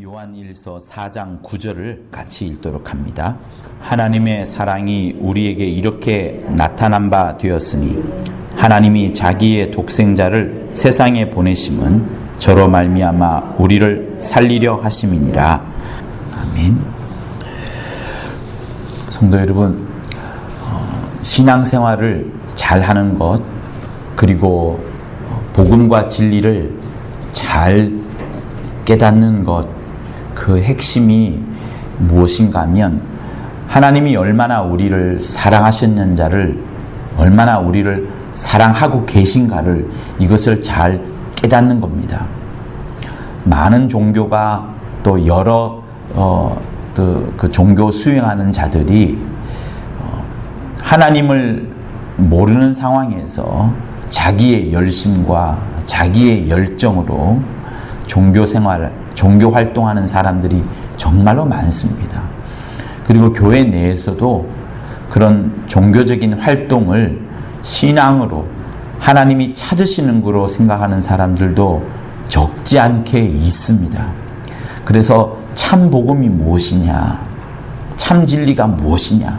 요한일서 4장 9절을 같이 읽도록 합니다. 하나님의 사랑이 우리에게 이렇게 나타난 바 되었으니 하나님이 자기의 독생자를 세상에 보내심은 저로 말미암아 우리를 살리려 하심이니라. 아멘. 성도 여러분, 신앙생활을 잘하는 것, 그리고 복음과 진리를 잘 깨닫는 것, 그 핵심이 무엇인가 하면 하나님이 얼마나 우리를 사랑하셨는지를, 얼마나 우리를 사랑하고 계신가를, 이것을 잘 깨닫는 겁니다. 많은 종교가 또 여러 그 종교 수행하는 자들이 하나님을 모르는 상황에서 자기의 열심과 자기의 열정으로 종교 활동하는 사람들이 정말로 많습니다. 그리고 교회 내에서도 그런 종교적인 활동을 신앙으로 하나님이 찾으시는 거로 생각하는 사람들도 적지 않게 있습니다. 그래서 참 복음이 무엇이냐, 참 진리가 무엇이냐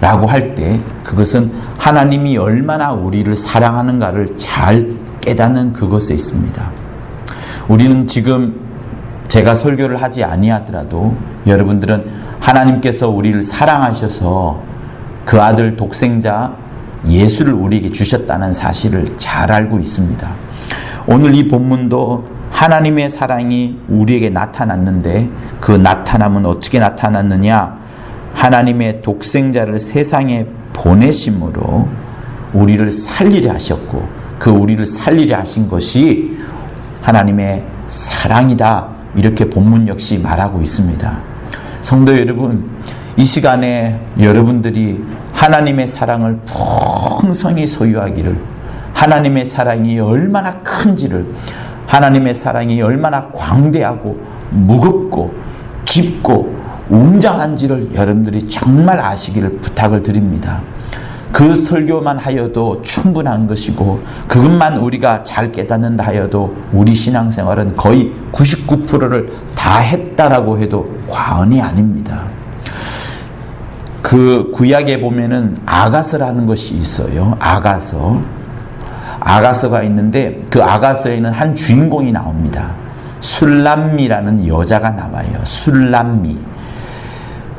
라고 할 때 그것은 하나님이 얼마나 우리를 사랑하는가를 잘 깨닫는 그것에 있습니다. 우리는 지금 제가 설교를 하지 아니하더라도 여러분들은 하나님께서 우리를 사랑하셔서 그 아들 독생자 예수를 우리에게 주셨다는 사실을 잘 알고 있습니다. 오늘 이 본문도 하나님의 사랑이 우리에게 나타났는데 그 나타남은 어떻게 나타났느냐? 하나님의 독생자를 세상에 보내심으로 우리를 살리려 하셨고, 그 우리를 살리려 하신 것이 하나님의 사랑이다, 이렇게 본문 역시 말하고 있습니다. 성도 여러분, 이 시간에 여러분들이 하나님의 사랑을 풍성히 소유하기를, 하나님의 사랑이 얼마나 큰지를, 하나님의 사랑이 얼마나 광대하고 무겁고 깊고 웅장한지를 여러분들이 정말 아시기를 부탁을 드립니다. 그 설교만 하여도 충분한 것이고, 그것만 우리가 잘 깨닫는다 하여도 우리 신앙생활은 거의 99%를 다 했다라고 해도 과언이 아닙니다. 그 구약에 보면은 아가서라는 것이 있어요. 아가서가 있는데 그 아가서에는 한 주인공이 나옵니다. 술람미라는 여자가 나와요. 술람미.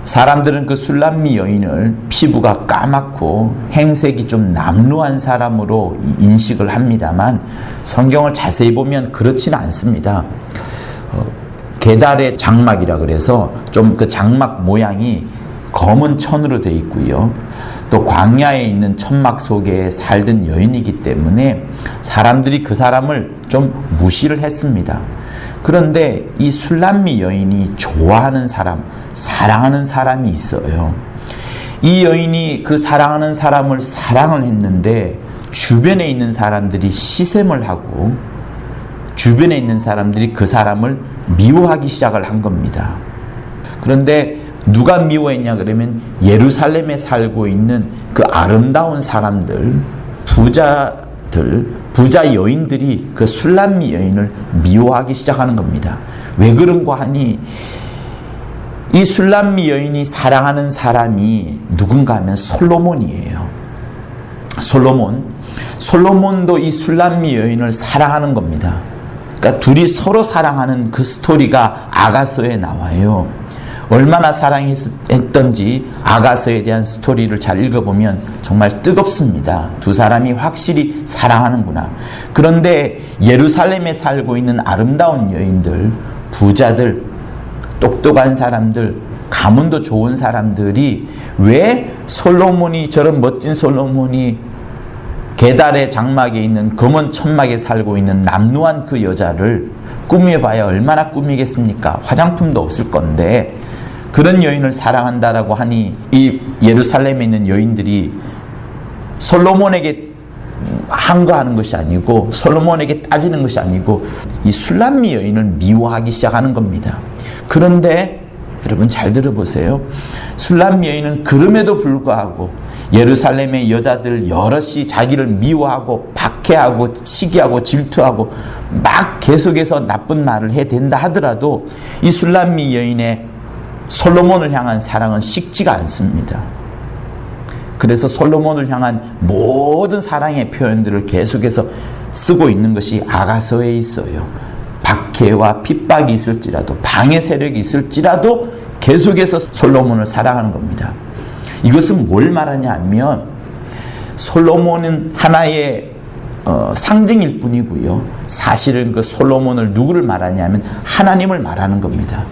사람들은 그 술람미 여인을 피부가 까맣고 행색이 좀 남루한 사람으로 인식을 합니다만 성경을 자세히 보면 그렇지는 않습니다. 게달의 장막이라 그래서 좀 그 장막 모양이 검은 천으로 되어 있고요. 또 광야에 있는 천막 속에 살던 여인이기 때문에 사람들이 그 사람을 좀 무시를 했습니다. 그런데 이 술람미 여인이 좋아하는 사람, 사랑하는 사람이 있어요. 이 여인이 그 사랑하는 사람을 사랑을 했는데 주변에 있는 사람들이 시샘을 하고 주변에 있는 사람들이 그 사람을 미워하기 시작을 한 겁니다. 그런데 누가 미워했냐 그러면 예루살렘에 살고 있는 그 아름다운 사람들, 부자 여인들이 그 술람미 여인을 미워하기 시작하는 겁니다. 왜 그런가 하니 이 술람미 여인이 사랑하는 사람이 누군가 하면 솔로몬이에요. 솔로몬도 이 술람미 여인을 사랑하는 겁니다. 그러니까 둘이 서로 사랑하는 그 스토리가 아가서에 나와요. 얼마나 사랑했던지 아가서에 대한 스토리를 잘 읽어보면 정말 뜨겁습니다. 두 사람이 확실히 사랑하는구나. 그런데 예루살렘에 살고 있는 아름다운 여인들, 부자들, 똑똑한 사람들, 가문도 좋은 사람들이 왜 저런 멋진 솔로몬이 게달의 장막에 있는 검은 천막에 살고 있는 남루한 그 여자를 꾸며봐야 얼마나 꾸미겠습니까? 화장품도 없을 건데 그런 여인을 사랑한다라고 하니 이 예루살렘에 있는 여인들이 솔로몬에게 항거하는 것이 아니고 솔로몬에게 따지는 것이 아니고 이 술람미 여인을 미워하기 시작하는 겁니다. 그런데 여러분 잘 들어보세요. 술람미 여인은 그럼에도 불구하고 예루살렘의 여자들 여럿이 자기를 미워하고 박해하고 시기하고 질투하고 막 계속해서 나쁜 말을 해댄다 하더라도 이 술람미 여인의 솔로몬을 향한 사랑은 식지가 않습니다. 그래서 솔로몬을 향한 모든 사랑의 표현들을 계속해서 쓰고 있는 것이 아가서에 있어요. 박해와 핍박이 있을지라도 방해 세력이 있을지라도 계속해서 솔로몬을 사랑하는 겁니다. 이것은 뭘 말하냐 하면 솔로몬은 하나의 상징일 뿐이고요. 사실은 그 솔로몬을 누구를 말하냐면 하나님을 말하는 겁니다.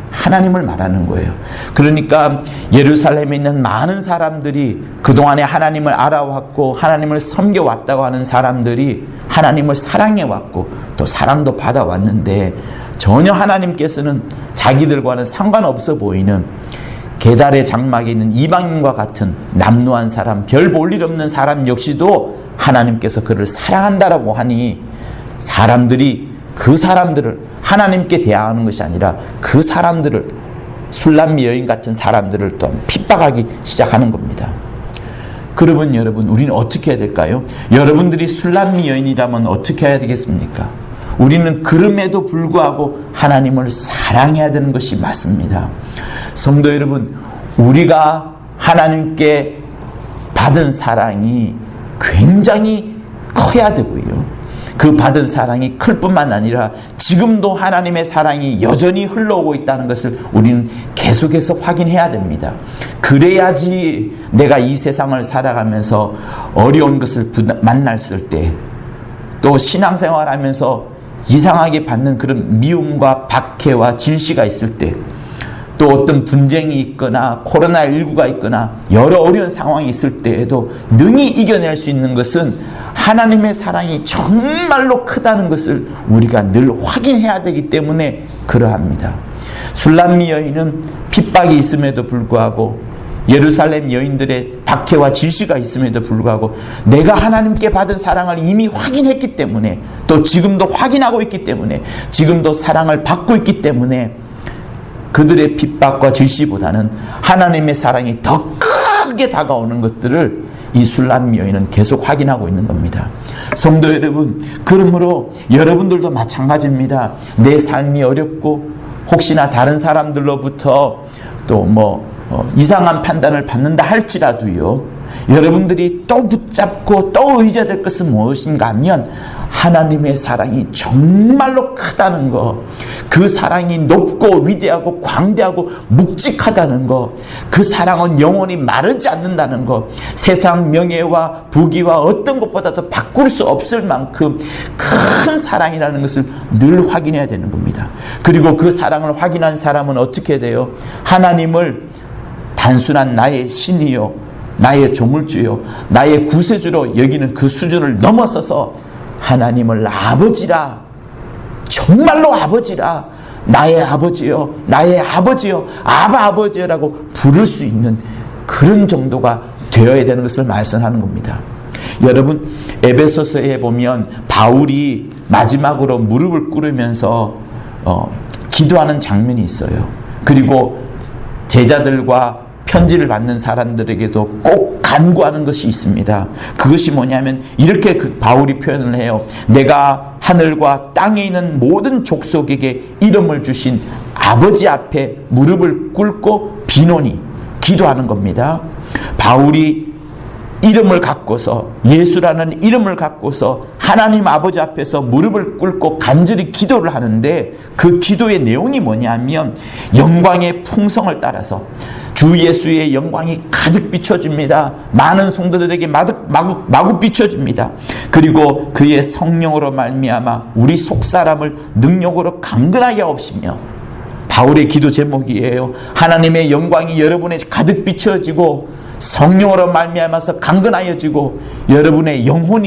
하나님을 말하는 거예요. 그러니까 예루살렘에 있는 많은 사람들이 그동안에 하나님을 알아왔고 하나님을 섬겨왔다고 하는 사람들이 하나님을 사랑해왔고 또 사랑도 받아왔는데 전혀 하나님께서는 자기들과는 상관없어 보이는 계달의 장막에 있는 이방인과 같은 남루한 사람, 별 볼 일 없는 사람 역시도 하나님께서 그를 사랑한다라고 하니 사람들이 그 사람들을 하나님께 대항하는 것이 아니라 그 사람들을 술람미 여인 같은 사람들을 또 핍박하기 시작하는 겁니다. 그러면 여러분 우리는 어떻게 해야 될까요? 여러분들이 술람미 여인이라면 어떻게 해야 되겠습니까? 우리는 그럼에도 불구하고 하나님을 사랑해야 되는 것이 맞습니다. 성도 여러분, 우리가 하나님께 받은 사랑이 굉장히 커야 되고요. 그 받은 사랑이 클 뿐만 아니라 지금도 하나님의 사랑이 여전히 흘러오고 있다는 것을 우리는 계속해서 확인해야 됩니다. 그래야지 내가 이 세상을 살아가면서 어려운 것을 만났을 때, 또 신앙생활하면서 이상하게 받는 그런 미움과 박해와 질시가 있을 때, 또 어떤 분쟁이 있거나 코로나19가 있거나 여러 어려운 상황이 있을 때에도 능히 이겨낼 수 있는 것은 하나님의 사랑이 정말로 크다는 것을 우리가 늘 확인해야 되기 때문에 그러합니다. 술람미 여인은 핍박이 있음에도 불구하고 예루살렘 여인들의 박해와 질시가 있음에도 불구하고 내가 하나님께 받은 사랑을 이미 확인했기 때문에, 또 지금도 확인하고 있기 때문에, 지금도 사랑을 받고 있기 때문에 그들의 핍박과 질시보다는 하나님의 사랑이 더 크게 다가오는 것들을 이 술람미 여인은 계속 확인하고 있는 겁니다. 성도 여러분, 그러므로 여러분들도 마찬가지입니다. 내 삶이 어렵고 혹시나 다른 사람들로부터 또 이상한 판단을 받는다 할지라도요, 여러분들이 또 붙잡고 또 의지될 것은 무엇인가 하면 하나님의 사랑이 정말로 크다는 것, 그 사랑이 높고 위대하고 광대하고 묵직하다는 것, 그 사랑은 영원히 마르지 않는다는 것, 세상 명예와 부귀와 어떤 것보다도 바꿀 수 없을 만큼 큰 사랑이라는 것을 늘 확인해야 되는 겁니다. 그리고 그 사랑을 확인한 사람은 어떻게 돼요? 하나님을 단순한 나의 신이요, 나의 조물주요, 나의 구세주로 여기는 그 수준을 넘어서서 하나님을 아버지라, 정말로 아버지라, 나의 아버지요, 나의 아버지요, 아버지요라고 부를 수 있는 그런 정도가 되어야 되는 것을 말씀하는 겁니다. 여러분, 에베소서에 보면 바울이 마지막으로 무릎을 꿇으면서 기도하는 장면이 있어요. 그리고 제자들과 편지를 받는 사람들에게도 꼭 간구하는 것이 있습니다. 그것이 뭐냐면 이렇게 바울이 표현을 해요. 내가 하늘과 땅에 있는 모든 족속에게 이름을 주신 아버지 앞에 무릎을 꿇고 비노니 기도하는 겁니다. 바울이 이름을 갖고서, 예수라는 이름을 갖고서 하나님 아버지 앞에서 무릎을 꿇고 간절히 기도를 하는데, 그 기도의 내용이 뭐냐면 영광의 풍성을 따라서 주 예수의 영광이 가득 비춰집니다. 많은 성도들에게 마구 비춰집니다. 그리고 그의 성령으로 말미암아 우리 속사람을 능력으로 강건하게 하옵시며, 바울의 기도 제목이에요. 하나님의 영광이 여러분에 가득 비춰지고 성령으로 말미암아서 강건하여지고 여러분의 영혼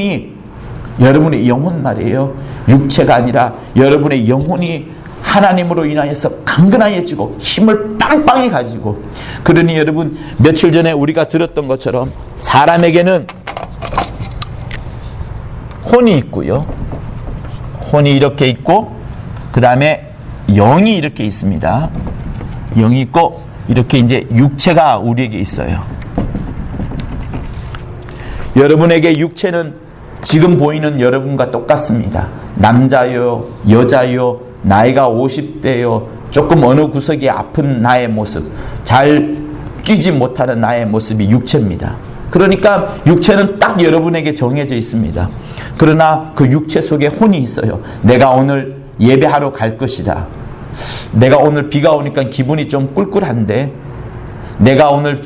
말이에요. 육체가 아니라 여러분의 영혼이 하나님으로 인하여서 강건하여지고 힘을 빵빵히 가지고, 그러니 여러분, 며칠 전에 우리가 들었던 것처럼 사람에게는 혼이 있고요, 혼이 이렇게 있고 그 다음에 영이 이렇게 있습니다. 영이 있고 이렇게 이제 육체가 우리에게 있어요. 여러분에게 육체는 지금 보이는 여러분과 똑같습니다. 남자요, 여자요, 나이가 50대요, 조금 어느 구석이 아픈 나의 모습, 잘 뛰지 못하는 나의 모습이 육체입니다. 그러니까 육체는 딱 여러분에게 정해져 있습니다. 그러나 그 육체 속에 혼이 있어요. 내가 오늘 예배하러 갈 것이다. 내가 오늘 비가 오니까 기분이 좀 꿀꿀한데, 내가 오늘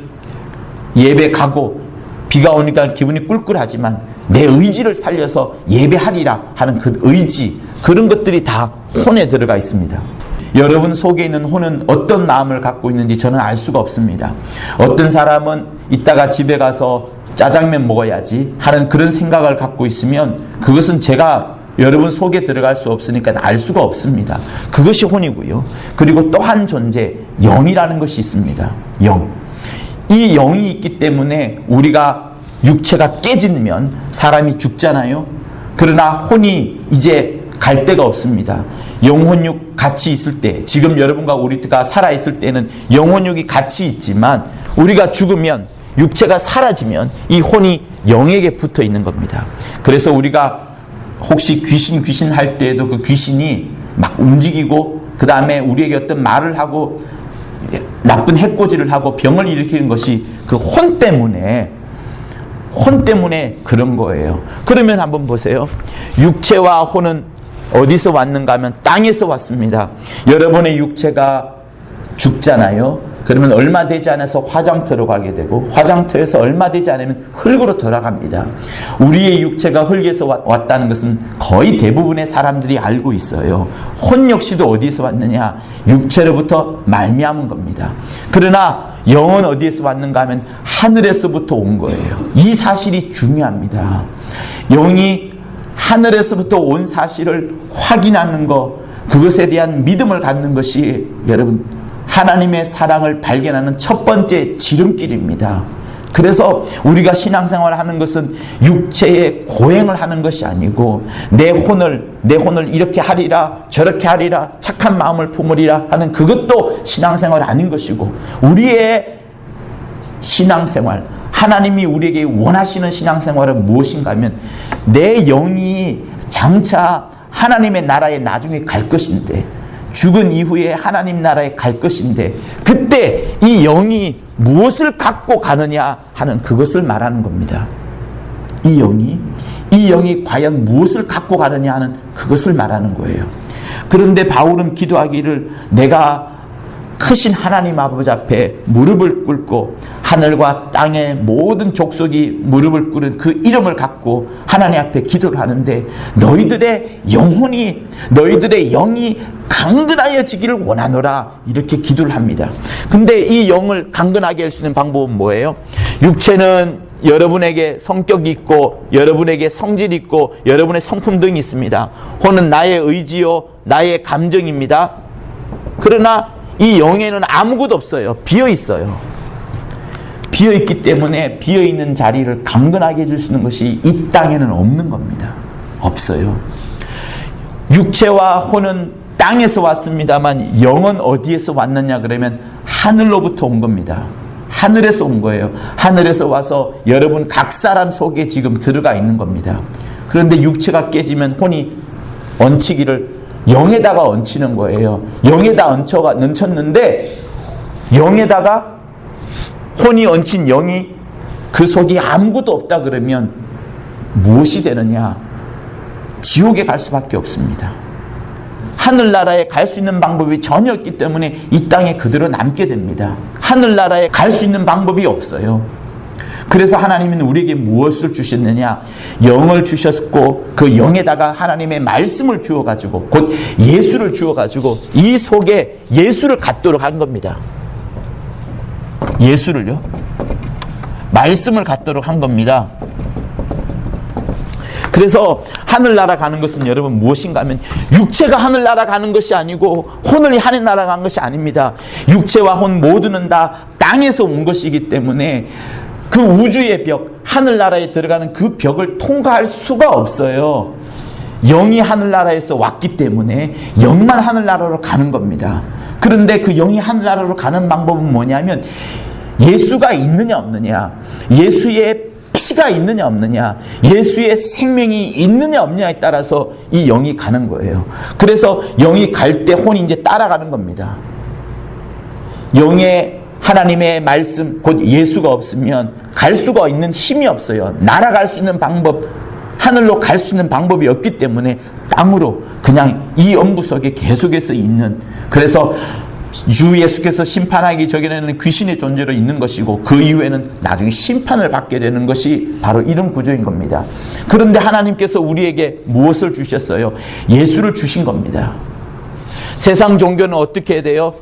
예배 가고 비가 오니까 기분이 꿀꿀하지만 내 의지를 살려서 예배하리라 하는 그 의지, 그런 것들이 다 혼에 들어가 있습니다. 여러분 속에 있는 혼은 어떤 마음을 갖고 있는지 저는 알 수가 없습니다. 어떤 사람은 이따가 집에 가서 짜장면 먹어야지 하는 그런 생각을 갖고 있으면 그것은 제가 여러분 속에 들어갈 수 없으니까 알 수가 없습니다. 그것이 혼이고요. 그리고 또 한 존재, 영이라는 것이 있습니다. 영. 이 영이 있기 때문에 우리가 육체가 깨지면 사람이 죽잖아요. 그러나 혼이 이제 갈 데가 없습니다. 영혼육 같이 있을 때, 지금 여러분과 우리가 살아있을 때는 영혼육이 같이 있지만 우리가 죽으면, 육체가 사라지면 이 혼이 영에게 붙어 있는 겁니다. 그래서 우리가 혹시 귀신 할 때에도 그 귀신이 막 움직이고 그 다음에 우리에게 어떤 말을 하고 나쁜 해코지를 하고 병을 일으키는 것이 그 혼 때문에 그런 거예요. 그러면 한번 보세요. 육체와 혼은 어디서 왔는가 하면 땅에서 왔습니다. 여러분의 육체가 죽잖아요. 그러면 얼마 되지 않아서 화장터로 가게 되고, 화장터에서 얼마 되지 않으면 흙으로 돌아갑니다. 우리의 육체가 흙에서 왔다는 것은 거의 대부분의 사람들이 알고 있어요. 혼 역시도 어디에서 왔느냐? 육체로부터 말미암은 겁니다. 그러나 영은 어디에서 왔는가 하면 하늘에서부터 온 거예요. 이 사실이 중요합니다. 영이 하늘에서부터 온 사실을 확인하는 것, 그것에 대한 믿음을 갖는 것이 여러분 하나님의 사랑을 발견하는 첫 번째 지름길입니다. 그래서 우리가 신앙생활을 하는 것은 육체의 고행을 하는 것이 아니고 내 혼을 이렇게 하리라 저렇게 하리라 착한 마음을 품으리라 하는 그것도 신앙생활 아닌 것이고, 우리의 신앙생활, 하나님이 우리에게 원하시는 신앙생활은 무엇인가 하면 내 영이 장차 하나님의 나라에 나중에 갈 것인데, 죽은 이후에 하나님 나라에 갈 것인데, 그때 이 영이 무엇을 갖고 가느냐 하는 그것을 말하는 겁니다. 이 영이 과연 무엇을 갖고 가느냐 하는 그것을 말하는 거예요. 그런데 바울은 기도하기를, 내가 크신 하나님 아버지 앞에 무릎을 꿇고 하늘과 땅의 모든 족속이 무릎을 꿇은 그 이름을 갖고 하나님 앞에 기도를 하는데, 너희들의 영이 강건하여지기를 원하노라, 이렇게 기도를 합니다. 근데 이 영을 강건하게 할 수 있는 방법은 뭐예요? 육체는 여러분에게 성격이 있고 여러분에게 성질이 있고 여러분의 성품 등이 있습니다. 혼은 나의 의지요 나의 감정입니다. 그러나 이 영에는 아무것도 없어요. 비어있어요. 비어있기 때문에 비어있는 자리를 강건하게 해줄 수 있는 것이 이 땅에는 없는 겁니다. 없어요. 육체와 혼은 땅에서 왔습니다만 영은 어디에서 왔느냐 그러면 하늘로부터 온 겁니다. 하늘에서 온 거예요. 하늘에서 와서 여러분 각 사람 속에 지금 들어가 있는 겁니다. 그런데 육체가 깨지면 혼이 얹히기를 영에다가 얹히는 거예요. 영에다 얹혔는데 영에다가 혼이 얹힌 영이 그 속에 아무것도 없다 그러면 무엇이 되느냐? 지옥에 갈 수밖에 없습니다. 하늘나라에 갈 수 있는 방법이 전혀 없기 때문에 이 땅에 그대로 남게 됩니다. 하늘나라에 갈 수 있는 방법이 없어요. 그래서 하나님은 우리에게 무엇을 주셨느냐? 영을 주셨고 그 영에다가 하나님의 말씀을 주어가지고 곧 예수를 주어가지고 이 속에 예수를 갖도록 한 겁니다. 예수를요? 말씀을 갖도록 한 겁니다. 그래서 하늘나라 가는 것은 여러분 무엇인가 하면 육체가 하늘나라 가는 것이 아니고 혼을 하늘나라 가는 것이 아닙니다. 육체와 혼 모두는 다 땅에서 온 것이기 때문에 그 우주의 벽, 하늘나라에 들어가는 그 벽을 통과할 수가 없어요. 영이 하늘나라에서 왔기 때문에 영만 하늘나라로 가는 겁니다. 그런데 그 영이 하늘나라로 가는 방법은 뭐냐면 예수가 있느냐 없느냐, 예수의 피가 있느냐 없느냐, 예수의 생명이 있느냐 없느냐에 따라서 이 영이 가는 거예요. 그래서 영이 갈 때 혼이 이제 따라가는 겁니다. 영의 하나님의 말씀 곧 예수가 없으면 갈 수가 있는 힘이 없어요. 날아갈 수 있는 방법, 하늘로 갈 수 있는 방법이 없기 때문에 땅으로 그냥 이 영구석에 계속해서 있는, 그래서 주 예수께서 심판하기 전에는 귀신의 존재로 있는 것이고 그 이후에는 나중에 심판을 받게 되는 것이 바로 이런 구조인 겁니다. 그런데 하나님께서 우리에게 무엇을 주셨어요? 예수를 주신 겁니다. 세상 종교는 어떻게 해야 돼요?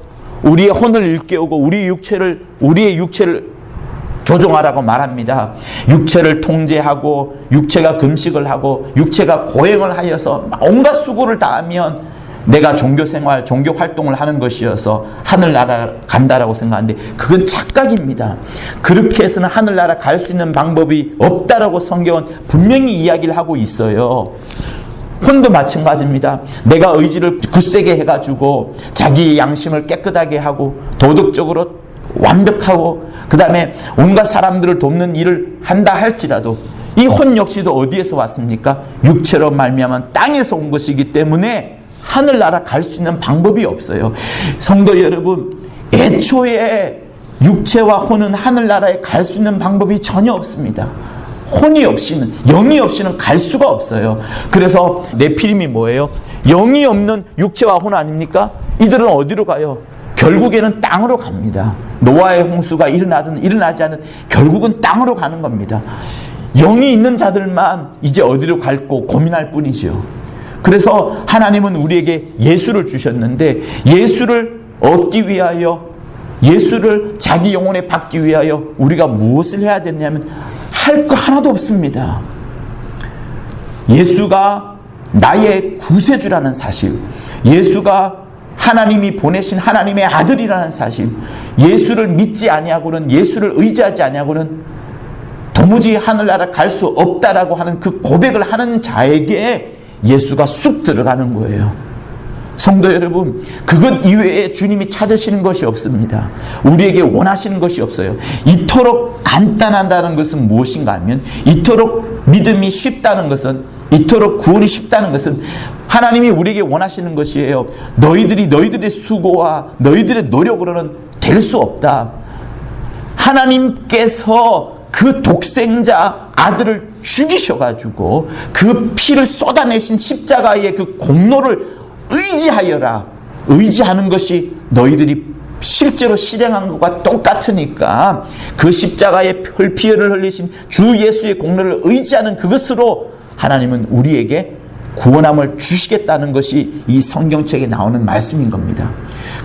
우리의 혼을 일깨우고 우리의 육체를 조종하라고 말합니다. 육체를 통제하고 육체가 금식을 하고 육체가 고행을 하여서 온갖 수고를 다하면 내가 종교 생활, 종교 활동을 하는 것이어서 하늘나라 간다라고 생각하는데 그건 착각입니다. 그렇게 해서는 하늘나라 갈 수 있는 방법이 없다라고 성경은 분명히 이야기를 하고 있어요. 혼도 마찬가지입니다. 내가 의지를 굳세게 해가지고 자기 양심을 깨끗하게 하고 도덕적으로 완벽하고 그 다음에 온갖 사람들을 돕는 일을 한다 할지라도 이 혼 역시도 어디에서 왔습니까? 육체로 말미암아 땅에서 온 것이기 때문에 하늘나라 갈 수 있는 방법이 없어요. 성도 여러분, 애초에 육체와 혼은 하늘나라에 갈 수 있는 방법이 전혀 없습니다. 혼이 없이는, 영이 없이는 갈 수가 없어요. 그래서 네피림이 뭐예요? 영이 없는 육체와 혼 아닙니까? 이들은 어디로 가요? 결국에는 땅으로 갑니다. 노아의 홍수가 일어나든 일어나지 않든 결국은 땅으로 가는 겁니다. 영이 있는 자들만 이제 어디로 갈고 고민할 뿐이죠. 그래서 하나님은 우리에게 예수를 주셨는데 예수를 얻기 위하여, 예수를 자기 영혼에 받기 위하여 우리가 무엇을 해야 되냐면 할 거 하나도 없습니다. 예수가 나의 구세주라는 사실, 예수가 하나님이 보내신 하나님의 아들이라는 사실, 예수를 믿지 아니하고는, 예수를 의지하지 아니하고는 도무지 하늘나라 갈 수 없다라고 하는 그 고백을 하는 자에게 예수가 쑥 들어가는 거예요. 성도 여러분, 그것 이외에 주님이 찾으시는 것이 없습니다. 우리에게 원하시는 것이 없어요. 이토록 간단하다는 것은 무엇인가 하면, 이토록 믿음이 쉽다는 것은, 이토록 구원이 쉽다는 것은 하나님이 우리에게 원하시는 것이에요. 너희들의 수고와 너희들의 노력으로는 될 수 없다. 하나님께서 그 독생자 아들을 죽이셔가지고 그 피를 쏟아내신 십자가의 그 공로를 의지하여라. 의지하는 것이 너희들이 실제로 실행한 것과 똑같으니까 그 십자가의 피를 흘리신 주 예수의 공로를 의지하는 그것으로 하나님은 우리에게 구원함을 주시겠다는 것이 이 성경책에 나오는 말씀인 겁니다.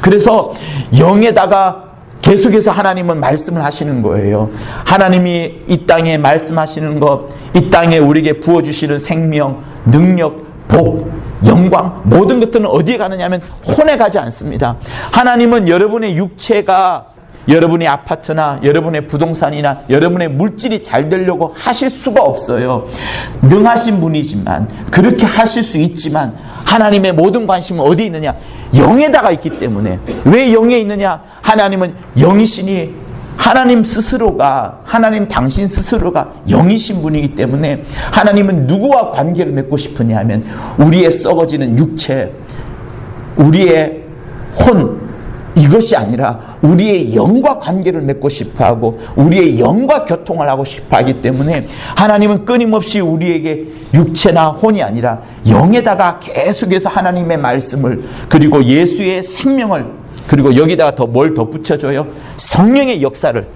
그래서 영에다가 계속해서 하나님은 말씀을 하시는 거예요. 하나님이 이 땅에 말씀하시는 것, 이 땅에 우리에게 부어주시는 생명, 능력, 복, 영광, 모든 것들은 어디에 가느냐 하면 혼에 가지 않습니다. 하나님은 여러분의 육체가 여러분의 아파트나 여러분의 부동산이나 여러분의 물질이 잘 되려고 하실 수가 없어요. 능하신 분이지만, 그렇게 하실 수 있지만 하나님의 모든 관심은 어디 있느냐? 영에다가 있기 때문에. 왜 영에 있느냐? 하나님은 영이시니 하나님 스스로가, 하나님 당신 스스로가 영이신 분이기 때문에 하나님은 누구와 관계를 맺고 싶으냐 하면 우리의 썩어지는 육체, 우리의 혼, 이것이 아니라 우리의 영과 관계를 맺고 싶어하고 우리의 영과 교통을 하고 싶어하기 때문에 하나님은 끊임없이 우리에게 육체나 혼이 아니라 영에다가 계속해서 하나님의 말씀을, 그리고 예수의 생명을, 그리고 여기다가 더 뭘 더 붙여줘요? 성령의 역사를,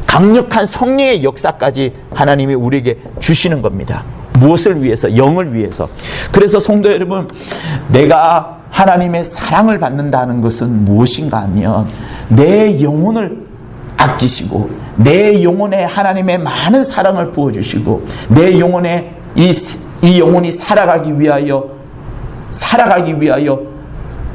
강력한 성령의 역사까지 하나님이 우리에게 주시는 겁니다. 무엇을 위해서? 영을 위해서. 그래서 성도 여러분, 내가 하나님의 사랑을 받는다는 것은 무엇인가 하면 내 영혼을 아끼시고 내 영혼에 하나님의 많은 사랑을 부어주시고 내 영혼에 이 영혼이 살아가기 위하여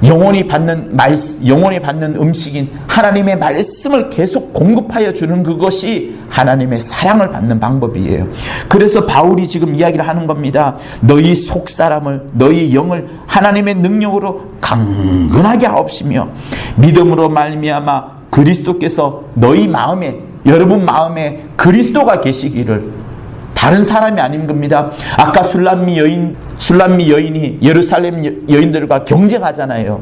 영혼이 받는 음식인 하나님의 말씀을 계속 공급하여 주는 그것이 하나님의 사랑을 받는 방법이에요. 그래서 바울이 지금 이야기를 하는 겁니다. 너희 속사람을, 너희 영을 하나님의 능력으로 강건하게 하옵시며 믿음으로 말미암아 그리스도께서 너희 마음에, 여러분 마음에 그리스도가 계시기를, 다른 사람이 아닌 겁니다. 아까 술람미 여인이 예루살렘 여인들과 경쟁하잖아요.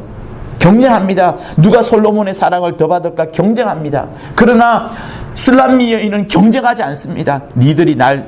경쟁합니다. 누가 솔로몬의 사랑을 더 받을까 경쟁합니다. 그러나 술람미 여인은 경쟁하지 않습니다. 니들이 날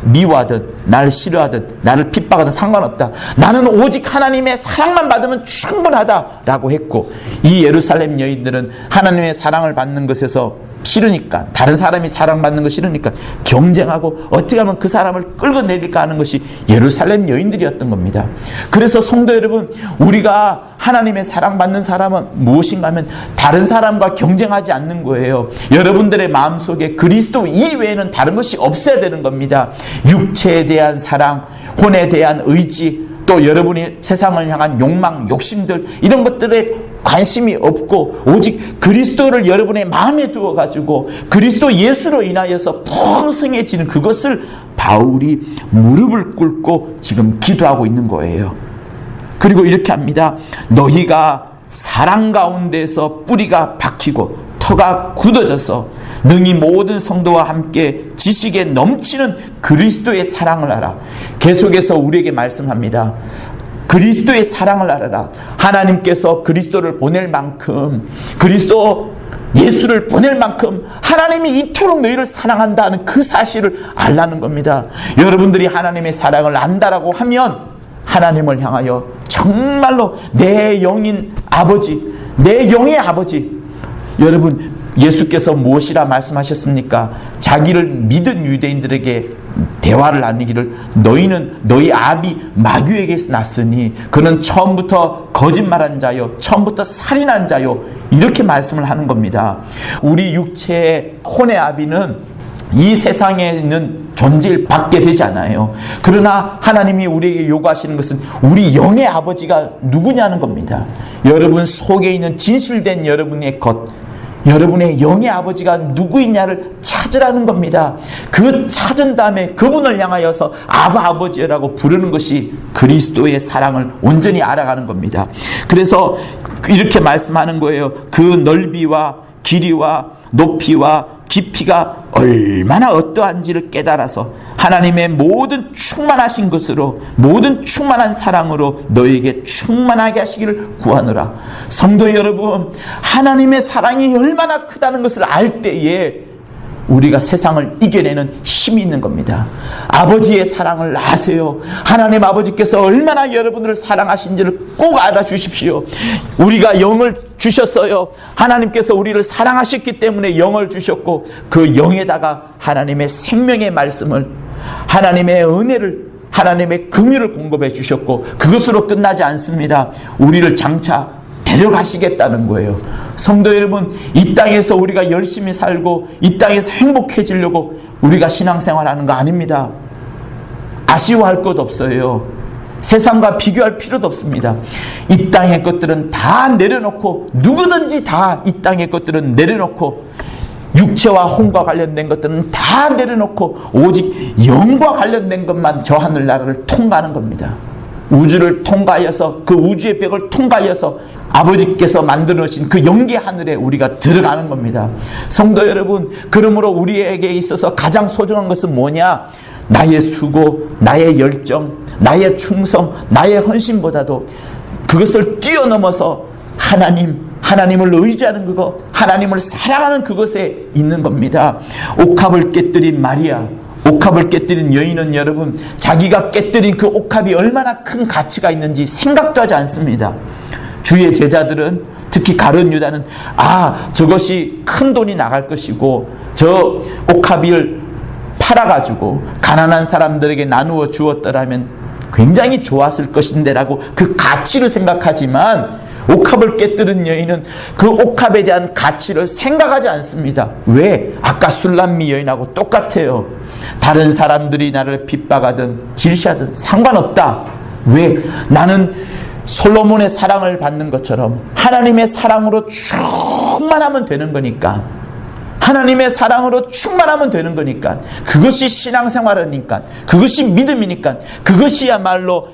미워하든 날 싫어하든 나를 핍박하든 상관없다. 나는 오직 하나님의 사랑만 받으면 충분하다라고 했고, 이 예루살렘 여인들은 하나님의 사랑을 받는 것에서 싫으니까, 다른 사람이 사랑받는 거 싫으니까 경쟁하고 어떻게 하면 그 사람을 끌고 내릴까 하는 것이 예루살렘 여인들이었던 겁니다. 그래서 성도 여러분, 우리가 하나님의 사랑받는 사람은 무엇인가 하면 다른 사람과 경쟁하지 않는 거예요. 여러분들의 마음속에 그리스도 이외에는 다른 것이 없어야 되는 겁니다. 육체에 대한 사랑, 혼에 대한 의지, 또 여러분이 세상을 향한 욕망, 욕심들, 이런 것들에 관심이 없고 오직 그리스도를 여러분의 마음에 두어가지고 그리스도 예수로 인하여서 풍성해지는 그것을 바울이 무릎을 꿇고 지금 기도하고 있는 거예요. 그리고 이렇게 합니다. 너희가 사랑 가운데서 뿌리가 박히고 터가 굳어져서 능히 모든 성도와 함께 지식에 넘치는 그리스도의 사랑을 알아. 계속해서 우리에게 말씀합니다. 그리스도의 사랑을 알아라. 하나님께서 그리스도를 보낼 만큼, 그리스도 예수를 보낼 만큼 하나님이 이토록 너희를 사랑한다는 그 사실을 알라는 겁니다. 여러분들이 하나님의 사랑을 안다라고 하면 하나님을 향하여 정말로 내 영인 아버지, 내 영의 아버지, 여러분 예수께서 무엇이라 말씀하셨습니까? 자기를 믿은 유대인들에게 대화를 나누기를, 너희는 너희 아비 마귀에게서 났으니 그는 처음부터 거짓말한 자요, 처음부터 살인한 자요, 이렇게 말씀을 하는 겁니다. 우리 육체의 혼의 아비는 이 세상에 있는 존재를 받게 되지 않아요. 그러나 하나님이 우리에게 요구하시는 것은 우리 영의 아버지가 누구냐는 겁니다. 여러분 속에 있는 진실된 여러분의 것, 여러분의 영의 아버지가 누구이냐를 찾으라는 겁니다. 그 찾은 다음에 그분을 향하여서 아버지라고 부르는 것이 그리스도의 사랑을 온전히 알아가는 겁니다. 그래서 이렇게 말씀하는 거예요. 그 넓이와 길이와 높이와 깊이가 얼마나 어떠한지를 깨달아서 하나님의 모든 충만하신 것으로, 모든 충만한 사랑으로 너에게 충만하게 하시기를 구하노라. 성도 여러분, 하나님의 사랑이 얼마나 크다는 것을 알 때에 우리가 세상을 이겨내는 힘이 있는 겁니다. 아버지의 사랑을 아세요? 하나님 아버지께서 얼마나 여러분을 사랑하신지를 꼭 알아주십시오. 우리가 영을 주셨어요. 하나님께서 우리를 사랑하셨기 때문에 영을 주셨고, 그 영에다가 하나님의 생명의 말씀을, 하나님의 은혜를, 하나님의 긍휼을 공급해 주셨고, 그것으로 끝나지 않습니다. 우리를 장차 데려가시겠다는 거예요. 성도 여러분, 이 땅에서 우리가 열심히 살고 이 땅에서 행복해지려고 우리가 신앙생활하는 거 아닙니다. 아쉬워할 것 없어요. 세상과 비교할 필요도 없습니다. 이 땅의 것들은 다 내려놓고, 누구든지 다 이 땅의 것들은 내려놓고, 육체와 혼과 관련된 것들은 다 내려놓고 오직 영과 관련된 것만 저 하늘나라를 통과하는 겁니다. 우주를 통과하여서, 그 우주의 벽을 통과하여서 아버지께서 만들어 놓으신 그 영계 하늘에 우리가 들어가는 겁니다. 성도 여러분, 그러므로 우리에게 있어서 가장 소중한 것은 뭐냐? 나의 수고, 나의 열정, 나의 충성, 나의 헌신보다도 그것을 뛰어넘어서 하나님을 의지하는 그것, 하나님을 사랑하는 그것에 있는 겁니다. 옥합을 깨뜨린 마리아, 옥합을 깨뜨린 여인은 여러분, 자기가 깨뜨린 그 옥합이 얼마나 큰 가치가 있는지 생각도 하지 않습니다. 주의 제자들은, 특히 가룟 유다는 저것이 큰 돈이 나갈 것이고 저 옥합을 팔아가지고 가난한 사람들에게 나누어 주었더라면 굉장히 좋았을 것인데 라고 그 가치를 생각하지만, 옥합을 깨뜨린 여인은 그 옥합에 대한 가치를 생각하지 않습니다. 왜? 아까 술람미 여인하고 똑같아요. 다른 사람들이 나를 핍박하든 질시하든 상관없다. 왜? 나는 솔로몬의 사랑을 받는 것처럼 하나님의 사랑으로 충만하면 되는 거니까, 하나님의 사랑으로 충만하면 되는 거니까, 그것이 신앙생활이니까, 그것이 믿음이니까, 그것이야말로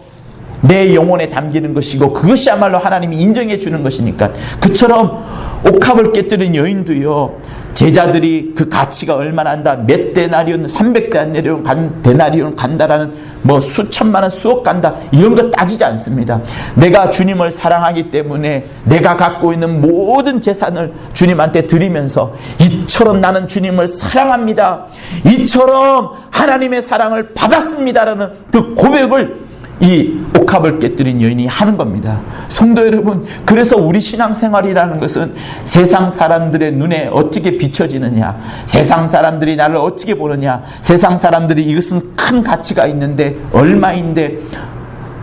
내 영혼에 담기는 것이고 그것이야말로 하나님이 인정해 주는 것이니까. 그처럼 옥합을 깨뜨린 여인도요, 제자들이 그 가치가 얼마나 한다, 몇 데나리온, 300데나리온 간다라는, 뭐 수천만 원, 수억 간다, 이런 거 따지지 않습니다. 내가 주님을 사랑하기 때문에 내가 갖고 있는 모든 재산을 주님한테 드리면서, 이처럼 나는 주님을 사랑합니다, 이처럼 하나님의 사랑을 받았습니다라는 그 고백을 이 옥합을 깨뜨린 여인이 하는 겁니다. 성도 여러분, 그래서 우리 신앙생활이라는 것은 세상 사람들의 눈에 어떻게 비춰지느냐, 세상 사람들이 나를 어떻게 보느냐, 세상 사람들이 이것은 큰 가치가 있는데, 얼마인데,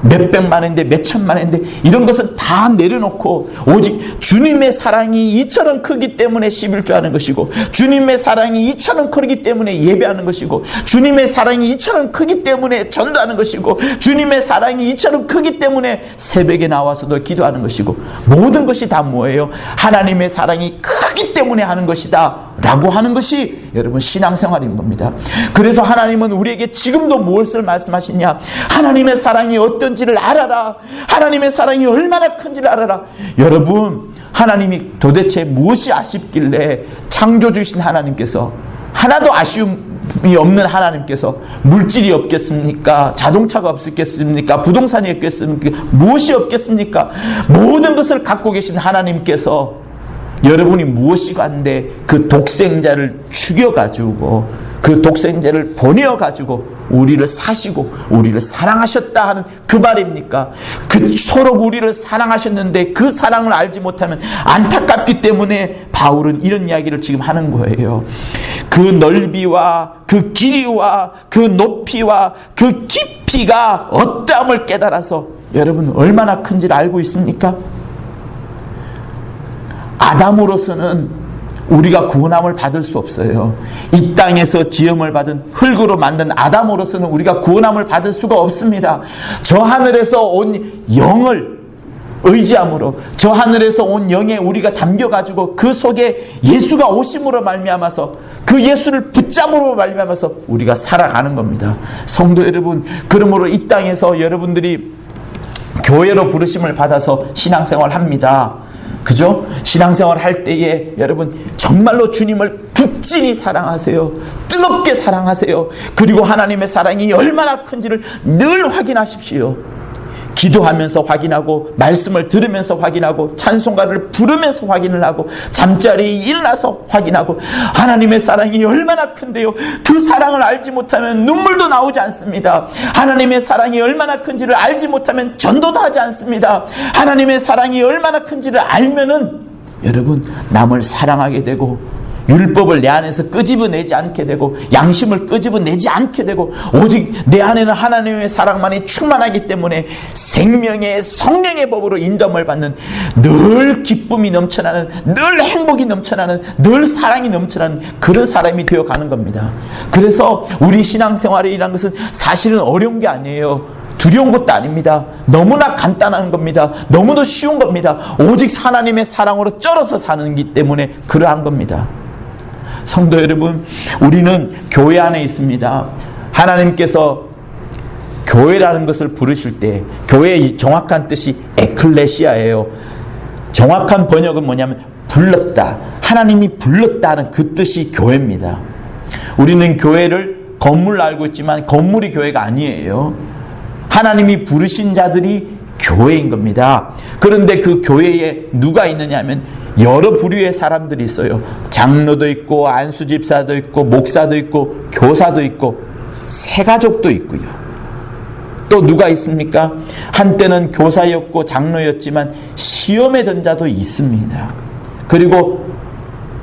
몇백만 원인데, 몇천만 원인데, 이런 것은 다 내려놓고 오직 주님의 사랑이 이처럼 크기 때문에 11조 하는 것이고, 주님의 사랑이 이처럼 크기 때문에 예배하는 것이고, 주님의 사랑이 이처럼 크기 때문에 전도하는 것이고, 주님의 사랑이 이처럼 크기 때문에 새벽에 나와서도 기도하는 것이고, 모든 것이 다 뭐예요? 하나님의 사랑이 크기 때문에 하는 것이다 라고 하는 것이 여러분 신앙생활인 겁니다. 그래서 하나님은 우리에게 지금도 무엇을 말씀하시냐, 하나님의 사랑이 어떤지를 알아라, 하나님의 사랑이 얼마나 큰지를 알아라. 여러분, 하나님이 도대체 무엇이 아쉽길래 창조주신 하나님께서, 하나도 아쉬움이 없는 하나님께서 물질이 없겠습니까? 자동차가 없겠습니까? 부동산이 없겠습니까? 무엇이 없겠습니까? 모든 것을 갖고 계신 하나님께서 여러분이 무엇이 간데 그 독생자를 죽여가지고, 그 독생자를 보내어가지고 우리를 사시고 우리를 사랑하셨다 하는 그 말입니까? 그토록 우리를 사랑하셨는데 그 사랑을 알지 못하면 안타깝기 때문에 바울은 이런 이야기를 지금 하는 거예요. 그 넓이와 그 길이와 그 높이와 그 깊이가 어떠함을 깨달아서 여러분 얼마나 큰지를 알고 있습니까? 아담으로서는 우리가 구원함을 받을 수 없어요. 이 땅에서 지음을 받은 흙으로 만든 아담으로서는 우리가 구원함을 받을 수가 없습니다. 저 하늘에서 온 영을 의지함으로, 저 하늘에서 온 영에 우리가 담겨가지고 그 속에 예수가 오심으로 말미암아서, 그 예수를 붙잡으로 말미암아서 우리가 살아가는 겁니다. 성도 여러분, 그러므로 이 땅에서 여러분들이 교회로 부르심을 받아서 신앙생활 합니다. 그죠? 신앙생활 할 때에 여러분 정말로 주님을 극진히 사랑하세요. 뜨겁게 사랑하세요. 그리고 하나님의 사랑이 얼마나 큰지를 늘 확인하십시오. 기도하면서 확인하고, 말씀을 들으면서 확인하고, 찬송가를 부르면서 확인을 하고, 잠자리에 일어나서 확인하고, 하나님의 사랑이 얼마나 큰데요. 그 사랑을 알지 못하면 눈물도 나오지 않습니다. 하나님의 사랑이 얼마나 큰지를 알지 못하면 전도도 하지 않습니다. 하나님의 사랑이 얼마나 큰지를 알면은 여러분 남을 사랑하게 되고, 율법을 내 안에서 끄집어내지 않게 되고, 양심을 끄집어내지 않게 되고, 오직 내 안에는 하나님의 사랑만이 충만하기 때문에 생명의 성령의 법으로 인도함을 받는, 늘 기쁨이 넘쳐나는, 늘 행복이 넘쳐나는, 늘 사랑이 넘쳐나는 그런 사람이 되어가는 겁니다. 그래서 우리 신앙생활이라는 것은 사실은 어려운 게 아니에요. 두려운 것도 아닙니다. 너무나 간단한 겁니다. 너무도 쉬운 겁니다. 오직 하나님의 사랑으로 쩔어서 사는 기 때문에 그러한 겁니다. 성도 여러분, 우리는 교회 안에 있습니다. 하나님께서 교회라는 것을 부르실 때, 교회의 정확한 뜻이 에클레시아예요. 정확한 번역은 뭐냐면 불렀다, 하나님이 불렀다는 그 뜻이 교회입니다. 우리는 교회를 건물로 알고 있지만 건물이 교회가 아니에요. 하나님이 부르신 자들이 교회인 겁니다. 그런데 그 교회에 누가 있느냐 하면 여러 부류의 사람들이 있어요. 장로도 있고, 안수집사도 있고, 목사도 있고, 교사도 있고, 새가족도 있고요. 또 누가 있습니까? 한때는 교사였고 장로였지만 시험에 든 자도 있습니다. 그리고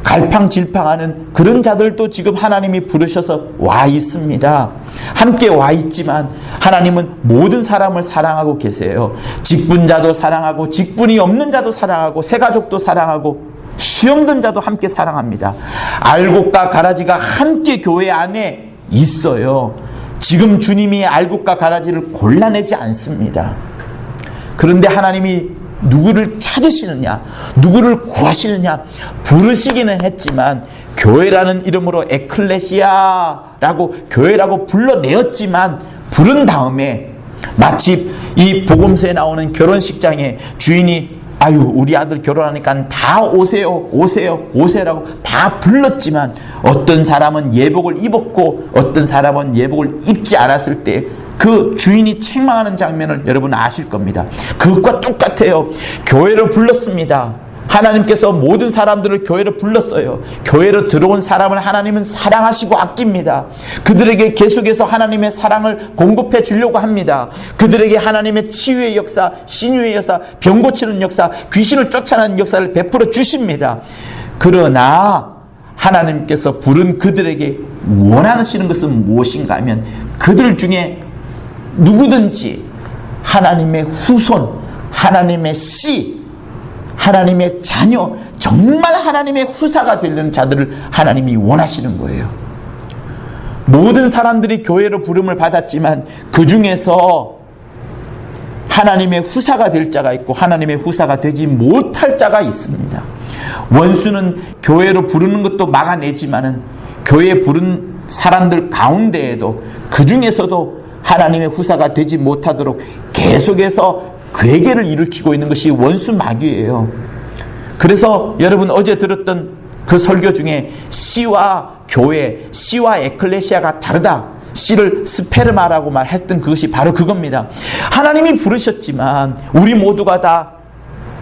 갈팡질팡하는 그런 자들도 지금 하나님이 부르셔서 와 있습니다. 함께 와 있지만 하나님은 모든 사람을 사랑하고 계세요. 직분자도 사랑하고, 직분이 없는 자도 사랑하고, 새가족도 사랑하고, 시험든 자도 함께 사랑합니다. 알곡과 가라지가 함께 교회 안에 있어요. 지금 주님이 알곡과 가라지를 골라내지 않습니다. 그런데 하나님이 누구를 찾으시느냐, 누구를 구하시느냐, 부르시기는 했지만 교회라는 이름으로 에클레시아라고 교회라고 불러내었지만, 부른 다음에 마치 이 복음서에 나오는 결혼식장에 주인이 아유 우리 아들 결혼하니까 다 오세요 오세요라고 다 불렀지만 어떤 사람은 예복을 입었고 어떤 사람은 예복을 입지 않았을 때 그 주인이 책망하는 장면을 여러분 아실 겁니다. 그것과 똑같아요. 교회로 불렀습니다. 하나님께서 모든 사람들을 교회로 불렀어요. 교회로 들어온 사람을 하나님은 사랑하시고 아낍니다. 그들에게 계속해서 하나님의 사랑을 공급해 주려고 합니다. 그들에게 하나님의 치유의 역사, 신유의 역사, 병 고치는 역사, 귀신을 쫓아내는 역사를 베풀어 주십니다. 그러나 하나님께서 부른 그들에게 원하시는 것은 무엇인가 하면 그들 중에 누구든지 하나님의 후손, 하나님의 씨, 하나님의 자녀, 정말 하나님의 후사가 되려는 자들을 하나님이 원하시는 거예요. 모든 사람들이 교회로 부름을 받았지만 그 중에서 하나님의 후사가 될 자가 있고 하나님의 후사가 되지 못할 자가 있습니다. 원수는 교회로 부르는 것도 막아내지만은 교회에 부른 사람들 가운데에도 그 중에서도 하나님의 후사가 되지 못하도록 계속해서 괴계를 일으키고 있는 것이 원수 마귀예요. 그래서 여러분 어제 들었던 그 설교 중에 씨와 교회, 씨와 에클레시아가 다르다. 씨를 스페르마라고 말했던 그것이 바로 그겁니다. 하나님이 부르셨지만 우리 모두가 다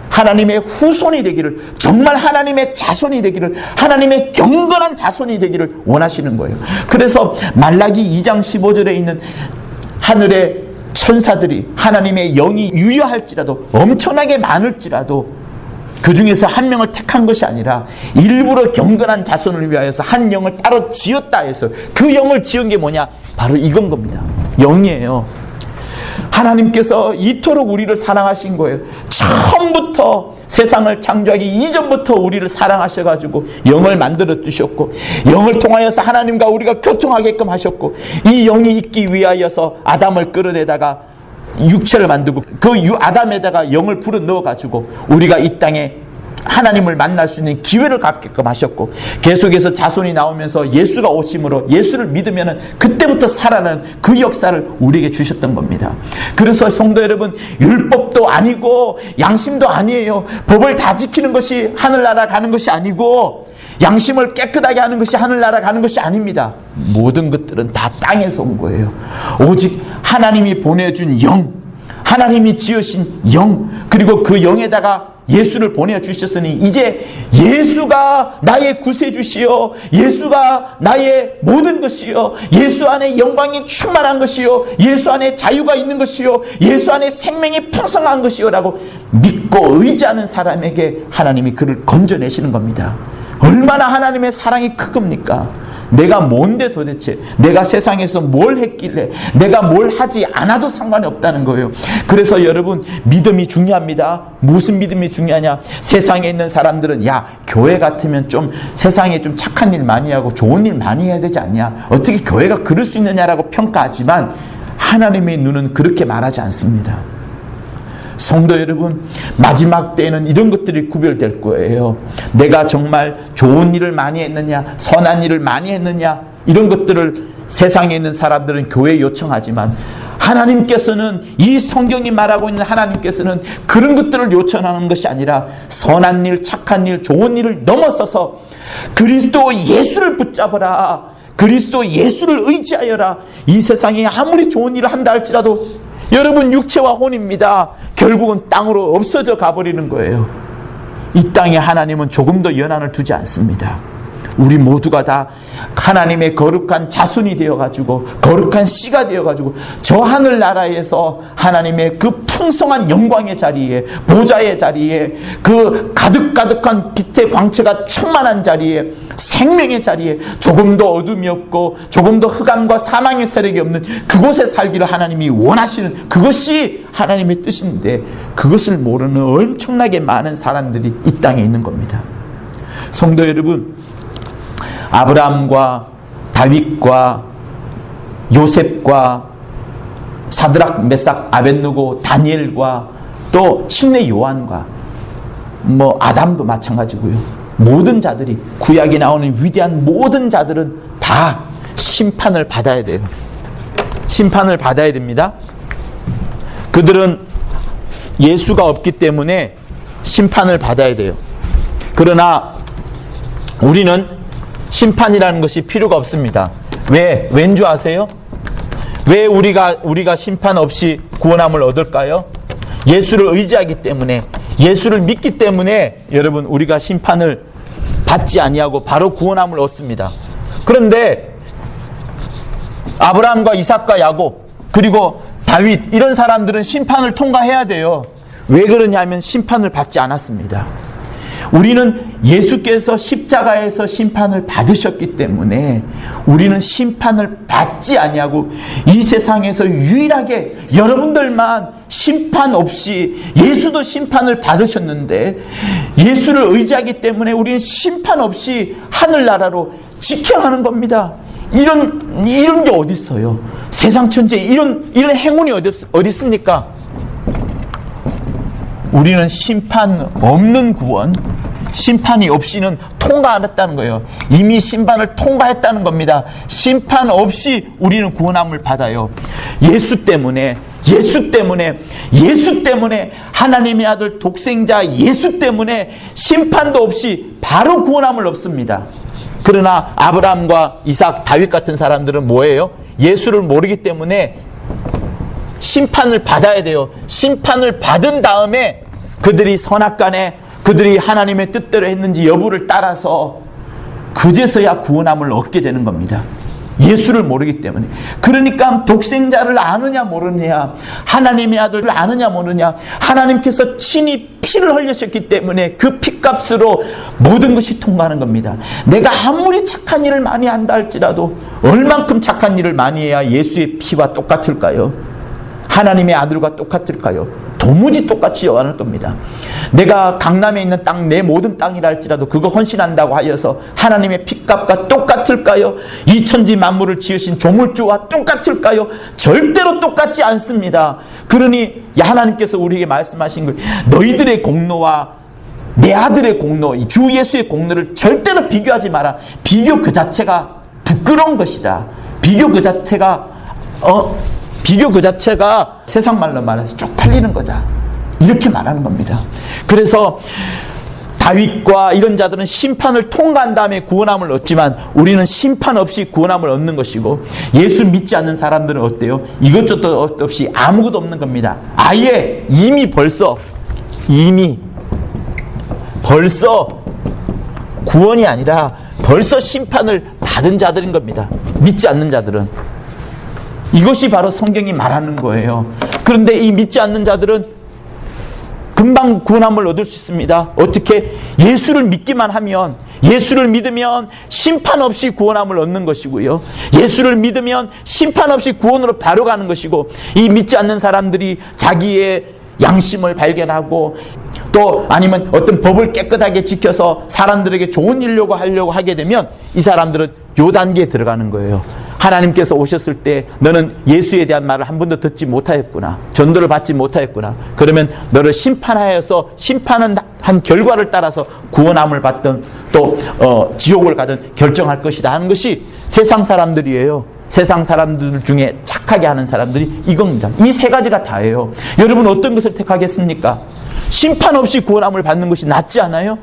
하나님의 후손이 되기를, 정말 하나님의 자손이 되기를, 하나님의 경건한 자손이 되기를 원하시는 거예요. 그래서 말라기 2장 15절에 있는 하늘의 천사들이 하나님의 영이 유효할지라도 엄청나게 많을지라도 그 중에서 한 명을 택한 것이 아니라 일부러 경건한 자손을 위하여서 한 영을 따로 지었다 해서 그 영을 지은 게 뭐냐? 바로 이건 겁니다. 영이에요. 하나님께서 이토록 우리를 사랑하신 거예요. 처음부터 세상을 창조하기 이전부터 우리를 사랑하셔가지고 영을 만들어 두셨고 영을 통하여서 하나님과 우리가 교통하게끔 하셨고 이 영이 있기 위하여서 아담을 끌어내다가 육체를 만들고 그 아담에다가 영을 불어 넣어가지고 우리가 이 땅에 하나님을 만날 수 있는 기회를 갖게끔 하셨고 계속해서 자손이 나오면서 예수가 오심으로 예수를 믿으면 그때부터 살아나는 그 역사를 우리에게 주셨던 겁니다. 그래서 성도 여러분, 율법도 아니고 양심도 아니에요. 법을 다 지키는 것이 하늘나라 가는 것이 아니고 양심을 깨끗하게 하는 것이 하늘나라 가는 것이 아닙니다. 모든 것들은 다 땅에서 온 거예요. 오직 하나님이 보내준 영, 하나님이 지으신 영, 그리고 그 영에다가 예수를 보내주셨으니 이제 예수가 나의 구세주시요, 예수가 나의 모든 것이요, 예수 안에 영광이 충만한 것이요, 예수 안에 자유가 있는 것이요, 예수 안에 생명이 풍성한 것이요 라고 믿고 의지하는 사람에게 하나님이 그를 건져내시는 겁니다. 얼마나 하나님의 사랑이 큰 겁니까? 내가 뭔데 도대체, 내가 세상에서 뭘 했길래, 내가 뭘 하지 않아도 상관이 없다는 거예요. 그래서 여러분, 믿음이 중요합니다. 무슨 믿음이 중요하냐? 세상에 있는 사람들은 야, 교회 같으면 좀 세상에 좀 착한 일 많이 하고 좋은 일 많이 해야 되지 않냐, 어떻게 교회가 그럴 수 있느냐라고 평가하지만 하나님의 눈은 그렇게 말하지 않습니다. 성도 여러분, 마지막 때에는 이런 것들이 구별될 거예요. 내가 정말 좋은 일을 많이 했느냐, 선한 일을 많이 했느냐, 이런 것들을 세상에 있는 사람들은 교회에 요청하지만 하나님께서는, 이 성경이 말하고 있는 하나님께서는 그런 것들을 요청하는 것이 아니라 선한 일, 착한 일, 좋은 일을 넘어서서 그리스도 예수를 붙잡으라, 그리스도 예수를 의지하여라. 이 세상에 아무리 좋은 일을 한다 할지라도 여러분, 육체와 혼입니다. 결국은 땅으로 없어져 가버리는 거예요. 이 땅에 하나님은 조금도 연한을 두지 않습니다. 우리 모두가 다 하나님의 거룩한 자손이 되어가지고 거룩한 씨가 되어가지고 저 하늘나라에서 하나님의 그 풍성한 영광의 자리에, 보좌의 자리에, 그 가득가득한 빛의 광채가 충만한 자리에, 생명의 자리에, 조금도 어둠이 없고 조금도 흑암과 사망의 세력이 없는 그곳에 살기를 하나님이 원하시는, 그것이 하나님의 뜻인데 그것을 모르는 엄청나게 많은 사람들이 이 땅에 있는 겁니다. 성도 여러분, 아브라함과 다윗과 요셉과 사드락, 메삭, 아벳느고, 다니엘과 또 침례 요한과 아담도 마찬가지고요. 모든 자들이, 구약에 나오는 위대한 모든 자들은 다 심판을 받아야 돼요. 심판을 받아야 됩니다. 그들은 예수가 없기 때문에 심판을 받아야 돼요. 그러나 우리는 심판이라는 것이 필요가 없습니다. 왠 줄 아세요? 왜 우리가 심판 없이 구원함을 얻을까요? 예수를 의지하기 때문에, 예수를 믿기 때문에 여러분 우리가 심판을 받지 아니하고 바로 구원함을 얻습니다. 그런데 아브라함과 이삭과 야곱 그리고 다윗 이런 사람들은 심판을 통과해야 돼요. 왜 그러냐면 심판을 받지 않았습니다. 우리는 예수께서 십자가에서 심판을 받으셨기 때문에 우리는 심판을 받지 아니하고 이 세상에서 유일하게 여러분들만 심판 없이, 예수도 심판을 받으셨는데 예수를 의지하기 때문에 우리는 심판 없이 하늘나라로 직행하는 겁니다. 이런 게 어디 있어요? 세상 천지에 이런 행운이 어디 있습니까? 우리는 심판 없는 구원, 심판이 없이는 통과 안 했다는 거예요. 이미 심판을 통과했다는 겁니다. 심판 없이 우리는 구원함을 받아요. 예수 때문에 하나님의 아들 독생자 예수 때문에 심판도 없이 바로 구원함을 얻습니다. 그러나 아브라함과 이삭, 다윗 같은 사람들은 뭐예요? 예수를 모르기 때문에 심판을 받아야 돼요. 심판을 받은 다음에 그들이 선악간에 그들이 하나님의 뜻대로 했는지 여부를 따라서 그제서야 구원함을 얻게 되는 겁니다. 예수를 모르기 때문에. 그러니까 독생자를 아느냐 모르느냐, 하나님의 아들을 아느냐 모르느냐, 하나님께서 친히 피를 흘리셨기 때문에 그 피값으로 모든 것이 통과하는 겁니다. 내가 아무리 착한 일을 많이 한다 할지라도 얼만큼 착한 일을 많이 해야 예수의 피와 똑같을까요? 하나님의 아들과 똑같을까요? 도무지 똑같지 않을 겁니다. 내가 강남에 있는 땅, 내 모든 땅이라 할지라도 그거 헌신한다고 하여서 하나님의 피값과 똑같을까요? 이 천지 만물을 지으신 조물주와 똑같을까요? 절대로 똑같지 않습니다. 그러니 하나님께서 우리에게 말씀하신 거예요. 너희들의 공로와 내 아들의 공로, 주 예수의 공로를 절대로 비교하지 마라. 비교 그 자체가 부끄러운 것이다. 비교 그 자체가 세상 말로 말해서 쪽팔리는 거다. 이렇게 말하는 겁니다. 그래서 다윗과 이런 자들은 심판을 통과한 다음에 구원함을 얻지만 우리는 심판 없이 구원함을 얻는 것이고, 예수 믿지 않는 사람들은 어때요? 이것저것 없이 아무것도 없는 겁니다. 아예 이미 벌써 구원이 아니라 벌써 심판을 받은 자들인 겁니다. 믿지 않는 자들은. 이것이 바로 성경이 말하는 거예요. 그런데 이 믿지 않는 자들은 금방 구원함을 얻을 수 있습니다. 어떻게? 예수를 믿기만 하면, 예수를 믿으면 심판 없이 구원함을 얻는 것이고요. 예수를 믿으면 심판 없이 구원으로 바로 가는 것이고, 이 믿지 않는 사람들이 자기의 양심을 발견하고 또 아니면 어떤 법을 깨끗하게 지켜서 사람들에게 좋은 일을 하려고 하게 되면 이 사람들은 요 단계에 들어가는 거예요. 하나님께서 오셨을 때 너는 예수에 대한 말을 한 번도 듣지 못하였구나. 전도를 받지 못하였구나. 그러면 너를 심판하여서 심판한 결과를 따라서 구원함을 받든 또 지옥을 가든 결정할 것이다 하는 것이 세상 사람들이에요. 세상 사람들 중에 착하게 하는 사람들이 이겁니다. 이 세 가지가 다예요. 여러분 어떤 것을 택하겠습니까? 심판 없이 구원함을 받는 것이 낫지 않아요?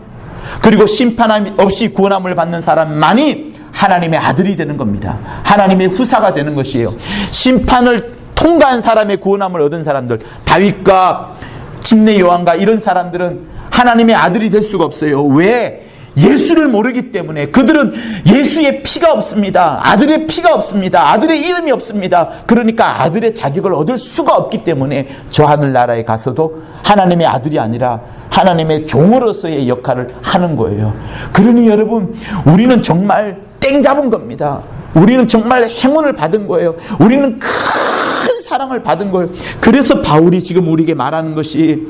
그리고 심판 없이 구원함을 받는 사람만이 하나님의 아들이 되는 겁니다. 하나님의 후사가 되는 것이에요. 심판을 통과한 사람의 구원함을 얻은 사람들, 다윗과 침례 요한과 이런 사람들은 하나님의 아들이 될 수가 없어요. 왜? 예수를 모르기 때문에. 그들은 예수의 피가 없습니다. 아들의 피가 없습니다. 아들의 이름이 없습니다. 그러니까 아들의 자격을 얻을 수가 없기 때문에 저 하늘나라에 가서도 하나님의 아들이 아니라 하나님의 종으로서의 역할을 하는 거예요. 그러니 여러분, 우리는 정말 땡 잡은 겁니다. 우리는 정말 행운을 받은 거예요. 우리는 큰 사랑을 받은 거예요. 그래서 바울이 지금 우리에게 말하는 것이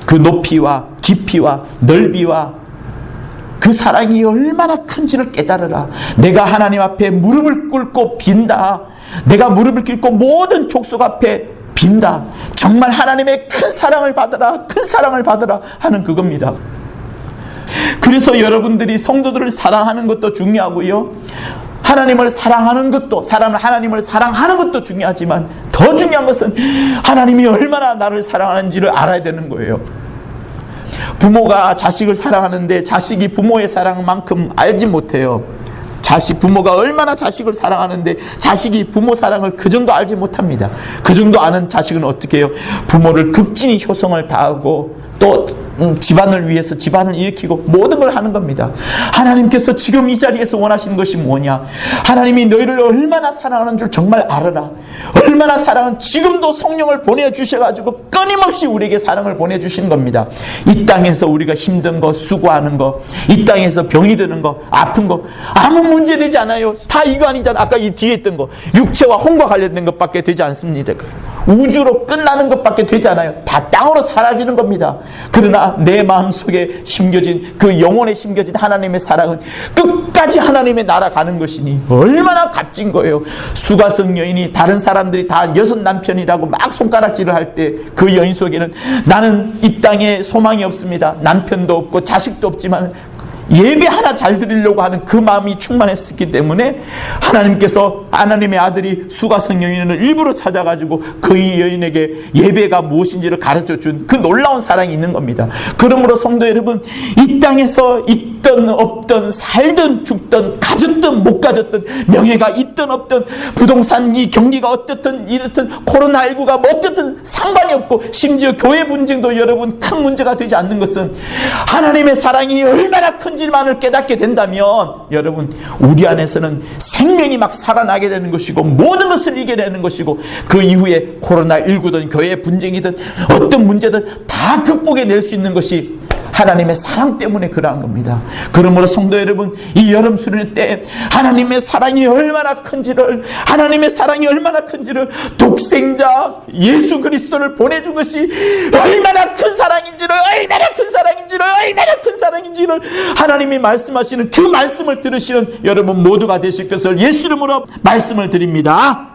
그 높이와 깊이와 넓이와 그 사랑이 얼마나 큰지를 깨달으라. 내가 하나님 앞에 무릎을 꿇고 빈다. 내가 무릎을 꿇고 모든 족속 앞에 빈다. 정말 하나님의 큰 사랑을 받으라. 큰 사랑을 받으라 하는 그겁니다. 그래서 여러분들이 성도들을 사랑하는 것도 중요하고요. 하나님을 사랑하는 것도, 하나님을 사랑하는 것도 중요하지만 더 중요한 것은 하나님이 얼마나 나를 사랑하는지를 알아야 되는 거예요. 부모가 자식을 사랑하는데 자식이 부모의 사랑만큼 알지 못해요. 부모가 얼마나 자식을 사랑하는데 자식이 부모 사랑을 그 정도 알지 못합니다. 그 정도 아는 자식은 어떻게 해요? 부모를 극진히 효성을 다하고 또 집안을 위해서 집안을 일으키고 모든 걸 하는 겁니다. 하나님께서 지금 이 자리에서 원하시는 것이 뭐냐? 하나님이 너희를 얼마나 사랑하는 줄 정말 알아라. 얼마나 사랑은 지금도 성령을 보내주셔가지고 끊임없이 우리에게 사랑을 보내주신 겁니다. 이 땅에서 우리가 힘든 거, 수고하는 거, 이 땅에서 병이 드는 거, 아픈 거 아무 문제 되지 않아요. 다 이거 아니잖아. 아까 이 뒤에 있던 거 육체와 혼과 관련된 것밖에 되지 않습니다. 우주로 끝나는 것밖에 되지 않아요. 다 땅으로 사라지는 겁니다. 그러나 내 마음속에 심겨진 그 영혼에 심겨진 하나님의 사랑은 끝까지 하나님의 나라 가는 것이니 얼마나 값진 거예요. 수가성 여인이 다른 사람들이 다 6 남편이라고 막 손가락질을 할 때 그 여인 속에는 나는 이 땅에 소망이 없습니다. 남편도 없고 자식도 없지만 예배 하나 잘 드리려고 하는 그 마음이 충만했었기 때문에 하나님께서 하나님의 아들이 수가성 여인을 일부러 찾아가지고 그 여인에게 예배가 무엇인지를 가르쳐준 그 놀라운 사랑이 있는 겁니다. 그러므로 성도 여러분, 이 땅에서 있든 없든 살든 죽든 가졌든 못 가졌든 명예가 있든 없든 부동산 이 경기가 어떻든 이렇든 코로나19가 뭐 어떻든 상관이 없고 심지어 교회 분쟁도 여러분 큰 문제가 되지 않는 것은 하나님의 사랑이 얼마나 큰지만을 깨닫게 된다면 여러분 우리 안에서는 생명이 막 살아나게 되는 것이고 모든 것을 이겨내는 것이고 그 이후에 코로나19든 교회 분쟁이든 어떤 문제든 다 극복해낼 수 있는 것이 하나님의 사랑 때문에 그러한 겁니다. 그러므로 성도 여러분, 이 여름 수련회 때 하나님의 사랑이 얼마나 큰지를 독생자 예수 그리스도를 보내준 것이 얼마나 큰 사랑인지를 하나님이 말씀하시는 그 말씀을 들으시는 여러분 모두가 되실 것을 예수 이름으로 말씀을 드립니다.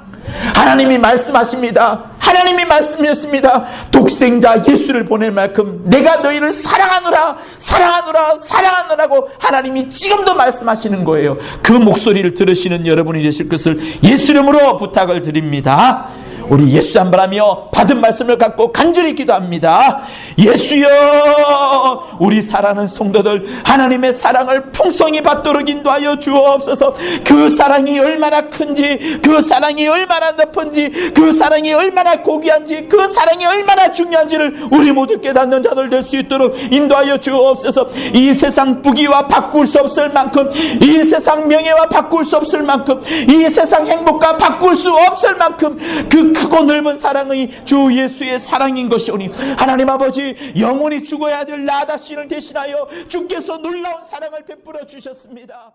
하나님이 말씀하십니다. 하나님이 말씀하셨습니다. 독생자 예수를 보낼 만큼 내가 너희를 사랑하노라고 하나님이 지금도 말씀하시는 거예요. 그 목소리를 들으시는 여러분이 되실 것을 예수 이름으로 부탁을 드립니다. 우리 예수 한번 하며 받은 말씀을 갖고 간절히 기도합니다. 예수여, 우리 사랑하는 성도들 하나님의 사랑을 풍성히 받도록 인도하여 주옵소서. 그 사랑이 얼마나 큰지, 그 사랑이 얼마나 높은지, 그 사랑이 얼마나 고귀한지, 그 사랑이 얼마나 중요한지를 우리 모두 깨닫는 자들 될 수 있도록 인도하여 주옵소서. 이 세상 부귀와 바꿀 수 없을 만큼, 이 세상 명예와 바꿀 수 없을 만큼, 이 세상 행복과 바꿀 수 없을 만큼 그 크고 넓은 사랑이 주 예수의 사랑인 것이오니 하나님 아버지, 영원히 죽어야 될 나다씨를 대신하여 주께서 놀라운 사랑을 베풀어 주셨습니다.